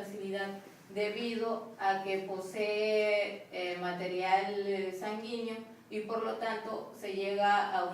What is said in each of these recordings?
facilidad debido a que posee material sanguíneo y por lo tanto se llega a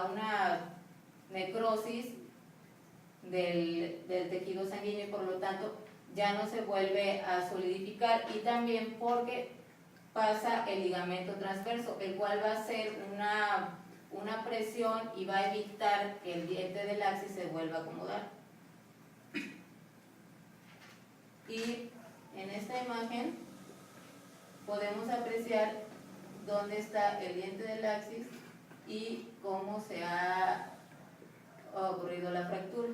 una necrosis del tejido sanguíneo y por lo tanto ya no se vuelve a solidificar, y también porque pasa el ligamento transverso, el cual va a hacer una presión y va a evitar que el diente del axis se vuelva a acomodar. Y en esta imagen podemos apreciar dónde está el diente del axis y cómo se ha ocurrido la fractura.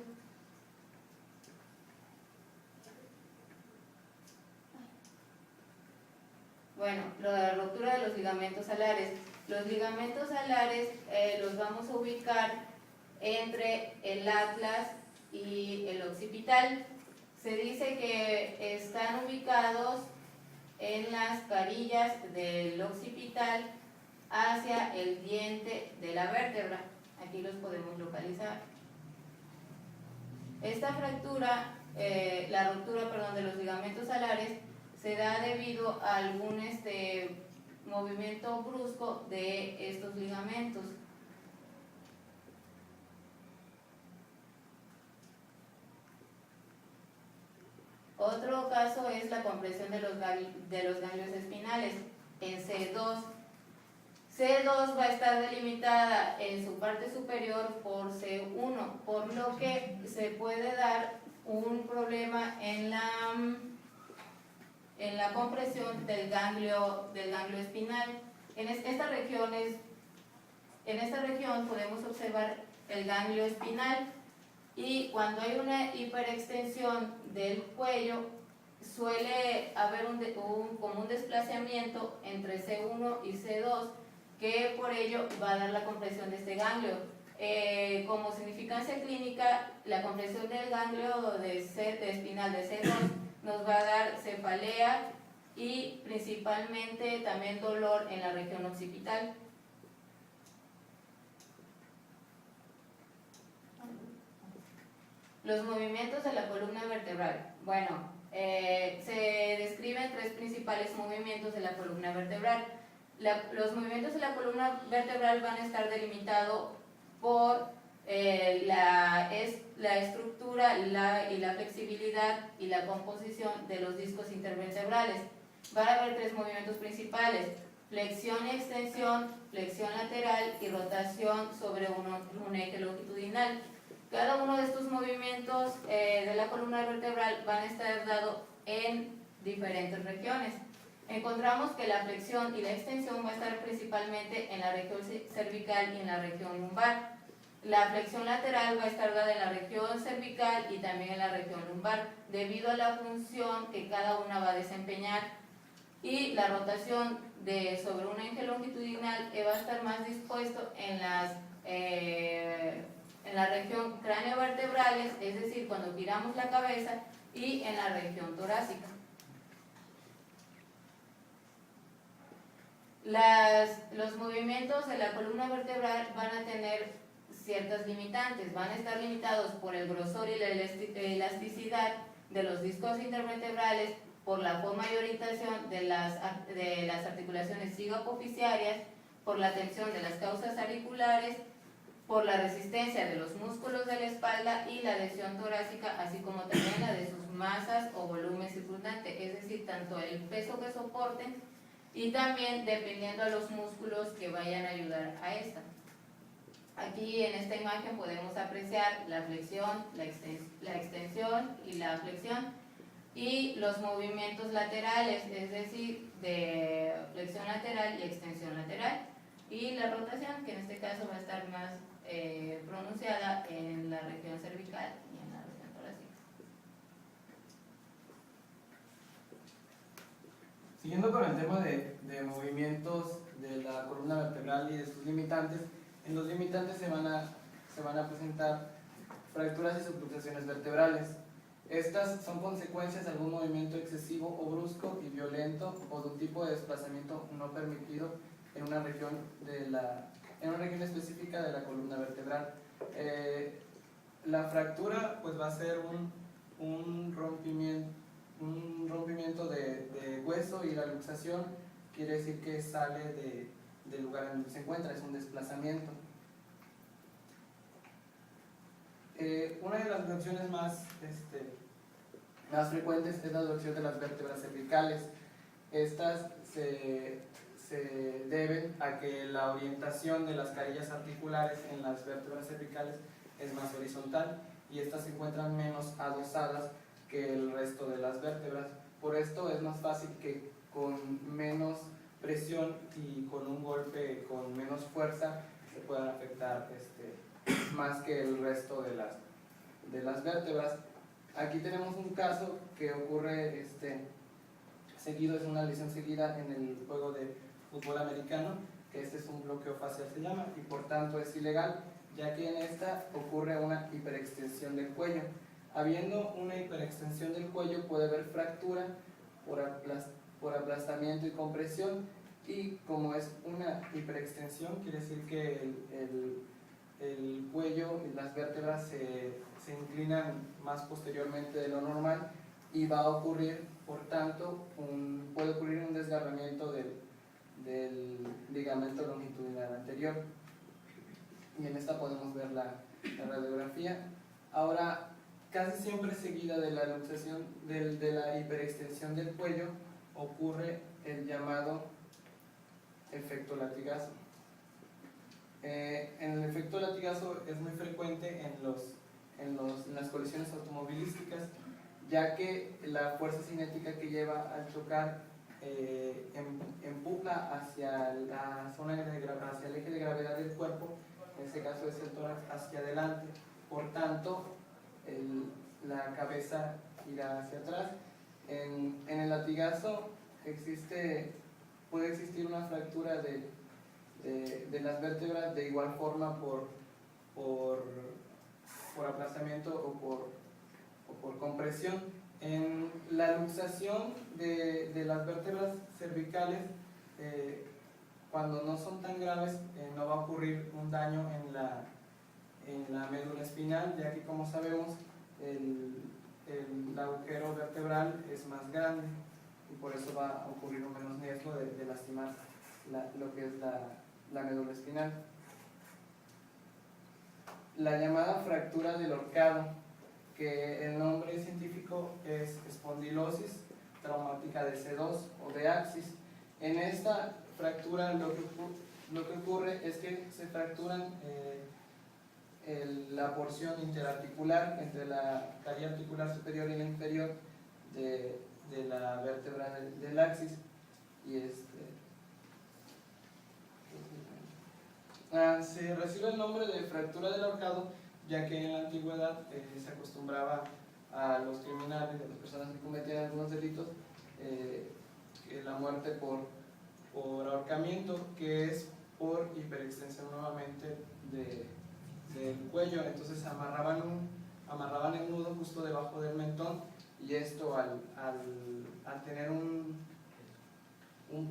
Bueno, la ruptura de los ligamentos alares. Los ligamentos alares los vamos a ubicar entre el atlas y el occipital. Se dice que están ubicados en las carillas del occipital hacia el diente de la vértebra. Aquí los podemos localizar. Esta fractura, la ruptura, perdón, de los ligamentos alares se da debido a algún movimiento brusco de estos ligamentos. Otro caso es la compresión de los ganglios espinales en C2. C2 va a estar delimitada en su parte superior por C1, por lo que se puede dar un problema en la compresión del ganglio espinal. En esta región podemos observar el ganglio espinal, y cuando hay una hiperextensión del cuello suele haber como un desplazamiento entre C1 y C2, que por ello va a dar la compresión de este ganglio. Como significancia clínica, la compresión del ganglio de espinal de C2 nos va a dar cefalea y principalmente también dolor en la región occipital. Los movimientos de la columna vertebral. Bueno, se describen tres principales movimientos de la columna vertebral. Los movimientos de la columna vertebral van a estar delimitados por la estructura y la flexibilidad y la composición de los discos intervertebrales. Van a haber tres movimientos principales: flexión y extensión, flexión lateral y rotación sobre un eje longitudinal. Cada uno de estos movimientos de la columna vertebral van a estar dados en diferentes regiones. Encontramos que la flexión y la extensión va a estar principalmente en la región cervical y en la región lumbar. La flexión lateral va a estar dada en la región cervical y también en la región lumbar, debido a la función que cada una va a desempeñar. Y la rotación sobre un eje longitudinal va a estar más dispuesto en la región craneovertebrales, es decir, cuando giramos la cabeza, y en la región torácica. Los movimientos de la columna vertebral van a tener ciertas limitantes, van a estar limitados por el grosor y la elasticidad de los discos intervertebrales, por la forma y orientación de las articulaciones cigoapofisiarias, por la tensión de las causas auriculares, por la resistencia de los músculos de la espalda y la adhesión torácica, así como también la de sus masas o volumen circundante, es decir, tanto el peso que soporten y también dependiendo de los músculos que vayan a ayudar a esta. Aquí en esta imagen podemos apreciar la flexión, la extensión y la flexión, y los movimientos laterales, es decir, de flexión lateral y extensión lateral, y la rotación, que en este caso va a estar más pronunciada en la región cervical y en la región torácica. Siguiendo con el tema de movimientos de la columna vertebral y de sus limitantes, en los limitantes se van a presentar fracturas y subluxaciones vertebrales. Estas son consecuencias de algún movimiento excesivo o brusco y violento o de un tipo de desplazamiento no permitido en una región específica de la columna vertebral. La fractura pues va a ser un desplazamiento de hueso, y la luxación quiere decir que sale del lugar en donde se encuentra, es un desplazamiento. Una de las dorsiones más frecuentes es la dorsión de las vértebras cervicales. Estas se deben a que la orientación de las carillas articulares en las vértebras cervicales es más horizontal y estas se encuentran menos adosadas que el resto de las vértebras. Por esto es más fácil que con menos presión y con un golpe con menos fuerza se puedan afectar más que el resto de las vértebras. Aquí tenemos un caso que ocurre seguido, es una lesión seguida en el juego de fútbol americano, que es un bloqueo facial se llama, y por tanto es ilegal, ya que en esta ocurre una hiperextensión del cuello. Habiendo una hiperextensión del cuello puede haber fractura por aplastamiento y compresión, y como es una hiperextensión quiere decir que el cuello y las vértebras se inclinan más posteriormente de lo normal y va a ocurrir, por tanto, puede ocurrir un desgarramiento del ligamento longitudinal anterior. Y en esta podemos ver la radiografía. Ahora, casi siempre seguida de la luxación, de la hiperextensión del cuello, ocurre el llamado efecto latigazo. En el efecto latigazo es muy frecuente en las colisiones automovilísticas, ya que la fuerza cinética que lleva al chocar empuja hacia la zona hacia el eje de gravedad del cuerpo, en este caso es el tórax, hacia adelante. Por tanto, la cabeza irá hacia atrás. En el latigazo puede existir una fractura de las vértebras de igual forma por aplastamiento o por compresión. En la luxación de las vértebras cervicales, cuando no son tan graves, no va a ocurrir un daño en la médula espinal, ya que, como sabemos, el agujero vertebral es más grande y por eso va a ocurrir un menos riesgo de lastimar lo que es la médula espinal. La llamada fractura del horcado, que el nombre científico es espondilosis traumática de C2 o de axis. En esta fractura lo que ocurre es que se fracturan la porción interarticular entre la carilla articular superior y la inferior de la vértebra del axis, y se recibe el nombre de fractura del ahorcado, ya que en la antigüedad se acostumbraba a los criminales, a las personas que cometían algunos delitos, la muerte por ahorcamiento, que es por hiperextensión nuevamente del cuello. Entonces amarraban el nudo justo debajo del mentón, y esto al tener un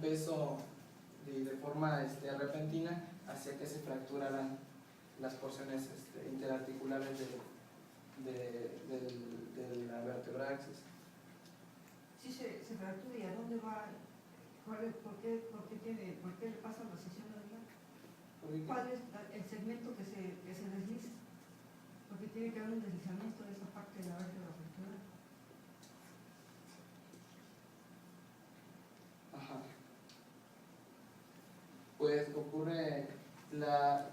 peso de forma repentina hacía que se fracturaran las porciones interarticulares de la vértebra axis. Si se fractura, ¿y a dónde va? ¿Por qué le pasa la sección adelante? ¿Cuál es el segmento que se desliza? Porque tiene que haber un deslizamiento de esa parte de la vértebra fracturada. Ajá. Pues ocurre la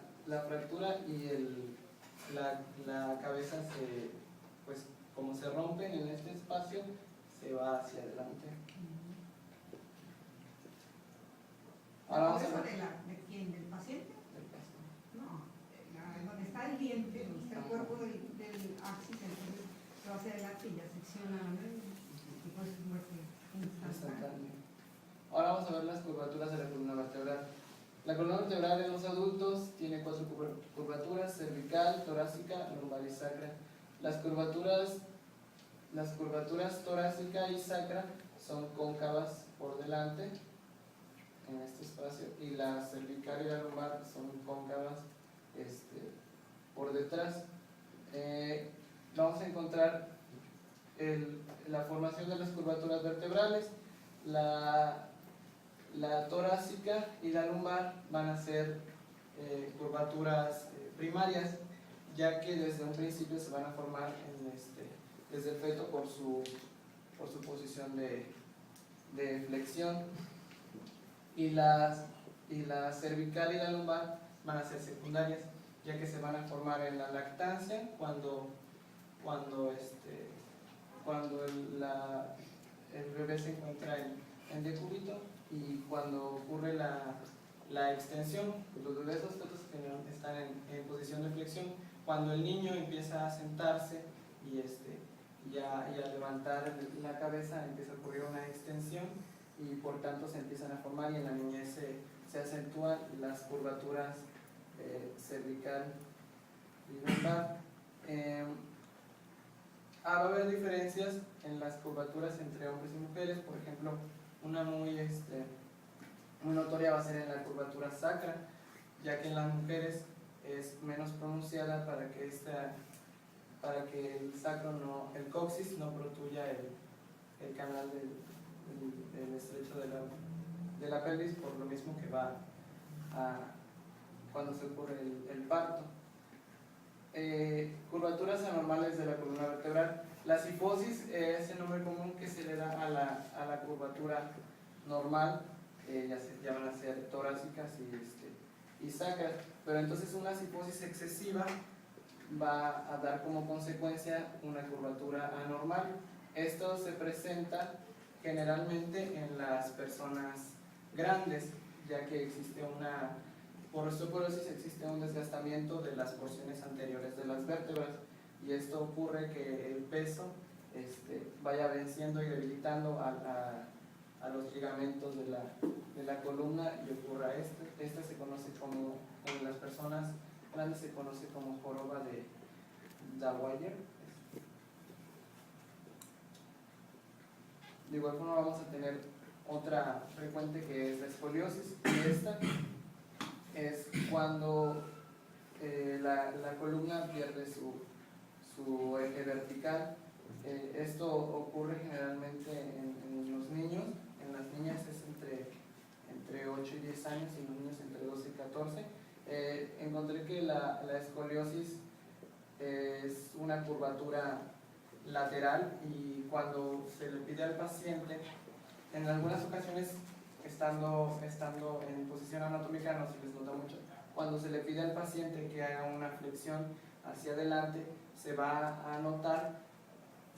fractura y la cabeza pues como se rompen en este espacio, se va hacia adelante. Ahora vamos a ver. ¿De quién? ¿Del paciente? Del paciente. No, donde está el diente, donde está el cuerpo del axis, entonces se va hacia adelante y ya secciona la médula, y pues es muerte instantánea. Ahora vamos a ver las curvaturas de la columna vertebral. La columna vertebral en los adultos tiene 4 curvaturas: cervical, torácica, lumbar y sacra. Las curvaturas torácica y sacra son cóncavas por delante, en este espacio, y la cervical y la lumbar son cóncavas por detrás. Vamos a encontrar la formación de las curvaturas vertebrales. La torácica y la lumbar van a ser curvaturas primarias, ya que desde un principio se van a formar desde el feto por su posición de flexión, y la cervical y la lumbar van a ser secundarias, ya que se van a formar en la lactancia cuando el bebé se encuentra en decúbito, y cuando ocurre la extensión. Los bebés, los fetos están en posición de flexión. Cuando el niño empieza a sentarse y a levantar la cabeza, empieza a ocurrir una extensión, y por tanto se empiezan a formar, y en la niñez se acentúan las curvaturas cervical y lumbar. Va a haber diferencias en las curvaturas entre hombres y mujeres. Por ejemplo, una muy notoria va a ser en la curvatura sacra, ya que en las mujeres es menos pronunciada para que el sacro el coxis no protruya el canal del estrecho de la pelvis, por lo mismo que va cuando se ocurre el parto. Curvaturas anormales de la columna vertebral. La cifosis es el nombre común que se le da a la curvatura normal, ya van a ser torácicas y sacras, pero entonces una cifosis excesiva va a dar como consecuencia una curvatura anormal. Esto se presenta generalmente en las personas grandes, ya que existe por osteoporosis existe un desgastamiento de las porciones anteriores de las vértebras, y esto ocurre que el peso vaya venciendo y debilitando a los ligamentos de la columna, y ocurra esta se conoce como, en las personas grandes se conoce como joroba de Dwyer. De igual forma vamos a tener otra frecuente, que es la escoliosis, y esta es cuando la columna pierde su eje vertical. Esto ocurre generalmente en los niños. En las niñas es entre 8 y 10 años, y en los niños entre 12 y 14. Encontré que la escoliosis es una curvatura lateral, y cuando se le pide al paciente, en algunas ocasiones estando en posición anatómica no se les nota mucho, cuando se le pide al paciente que haga una flexión hacia adelante, se va a notar,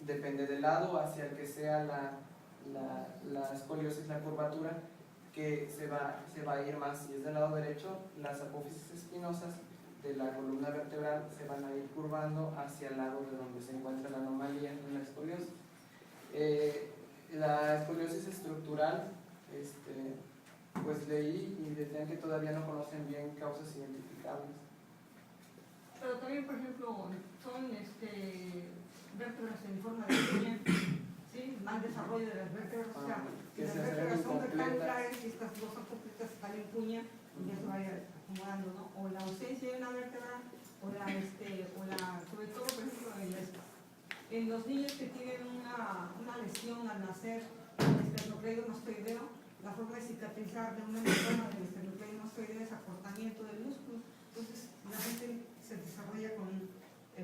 depende del lado hacia el que sea la escoliosis, la curvatura, que se va a ir más. Si es del lado derecho, las apófisis espinosas de la columna vertebral se van a ir curvando hacia el lado de donde se encuentra la anomalía en la escoliosis. La escoliosis estructural, pues leí y decían que todavía no conocen bien causas identificables. Pero también, por ejemplo, son vértebras en forma de cuña, ¿sí? Mal desarrollo de las vértebras, o sea, que las se hacen vértebras son incompletas, rectangulares y estas dos son completas, están en cuña, y ya se vaya acomodando, ¿no? O la ausencia de una vértebra, sobre todo, por ejemplo, en los niños que tienen una lesión al nacer, el esternocleido mastoideo, la forma de cicatrizar de una forma del esternocleido mastoideo es acortamiento del músculo. Entonces la gente se desarrolla con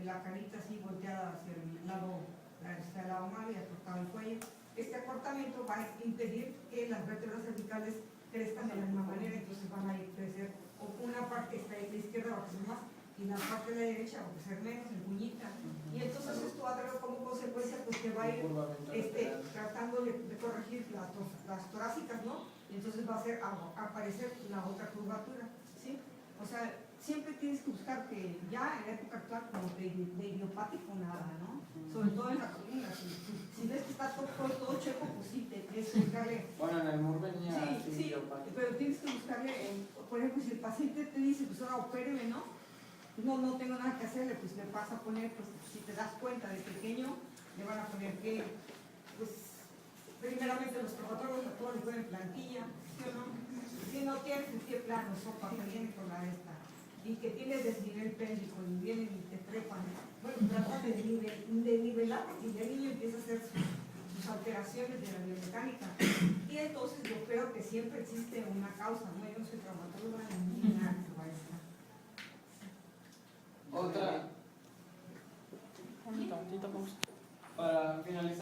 la carita así volteada hacia el lado mal, y acortado el cuello. Este acortamiento va a impedir que las vértebras cervicales crezcan de la misma manera, entonces van a ir a crecer, o una parte está ahí, la izquierda va a crecer más, y la parte de la derecha va a crecer menos, en puñita. Y entonces esto va a traer como consecuencia pues que va a ir tratando de corregir las torácicas, ¿no? Y entonces va a hacer aparecer la otra curvatura, ¿sí? O sea, siempre tienes que buscar que ya en la época actual, como de idiopático nada, ¿no? Sobre todo en la columna, si ves que está todo checo, pues sí, tienes que buscarle. Bueno, en el MUR venía sí, idiopático, pero tienes que buscarle, por ejemplo, si el paciente te dice, pues ahora opéreme, ¿no? No tengo nada que hacerle, pues le vas a poner, pues si te das cuenta de pequeño, le van a poner que, pues, primeramente los traumatólogos actuales ponen plantilla, ¿sí o no? Si no tienes el pie plano, sopa, que viene con la esta, y que tienes desnivel pélvico, y vienen y te trepan, bueno, tratan de nivelar, y el niño empieza a hacer alteraciones de la biomecánica. Y entonces yo creo que siempre existe una causa, ¿no? Yo no soy traumatóloga ni nada que va a estar. Otra, para finalizar.